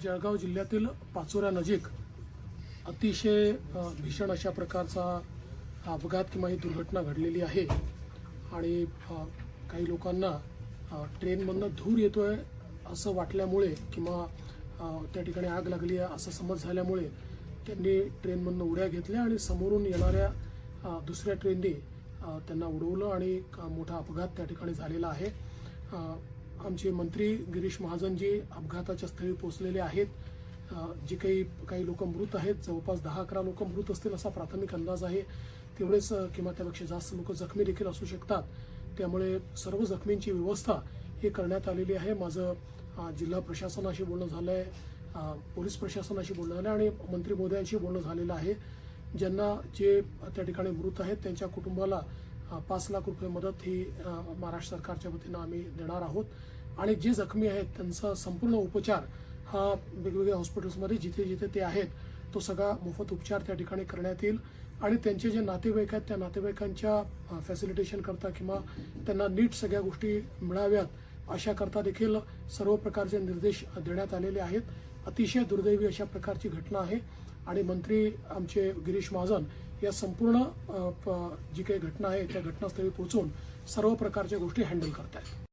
जळगाव जिल्ह्यातील पाचोऱ्या नजीक अतिशय भीषण अशा प्रकारचा अपघात किंवा ही दुर्घटना घडलेली आहे आणि काही लोकांना ट्रेनमधनं धूर येतोय असं वाटल्यामुळे किंवा त्या ठिकाणी आग लागली आहे असं समज झाल्यामुळे त्यांनी ट्रेनमधनं उड्या घेतल्या आणि समोरून येणाऱ्या दुसऱ्या ट्रेनने त्यांना उडवलं आणि मोठा अपघात त्या ठिकाणी झालेला आहे। आमचे मंत्री गिरीश महाजनजी अपघाताच्या स्थळी पोहोचलेले आहेत। जे काही लोक मृत आहेत, जवळपास 10-11 लोक मृत असतील असा प्राथमिक अंदाज आहे। तेवढेच किंवा त्यापेक्षा जास्त लोक जखमी देखील असू शकतात। त्यामुळे सर्व जखमींची व्यवस्था ही करण्यात आलेली आहे। माझं जिल्हा प्रशासनाशी बोलणं झालंय, पोलीस प्रशासनाशी बोलणं झालं आणि मंत्री महोदयांशी बोलणं झालेलं आहे। ज्यांना जे त्या ठिकाणी मृत आहेत त्यांच्या कुटुंबाला 5 लाख रुपये मदत ही महाराष्ट्र सरकारच्या वतीनं आम्ही देणार आहोत आणि जे जखमी आहेत त्यांचा संपूर्ण उपचार हा वेगवेगळ्या हॉस्पिटल्समध्ये जिथे जिथे ते आहेत तो सगळा मोफत उपचार त्या ठिकाणी करण्यात येईल आणि त्यांचे जे नातेवाईक आहेत त्या नातेवाईकांच्या फॅसिलिटेशन करता किंवा त्यांना नीट सगळ्या गोष्टी मिळाव्यात अशा करता देखील सर्व प्रकारचे निर्देश देण्यात आलेले आहेत। अतिशय दुर्दैवी अशा प्रकारची घटना आहे आणि मंत्री आमचे गिरीश महाजन या संपूर्ण जी काही घटना आहे त्या घटनास्थळी पोहोचून सर्व प्रकारच्या गोष्टी हँडल करत आहेत।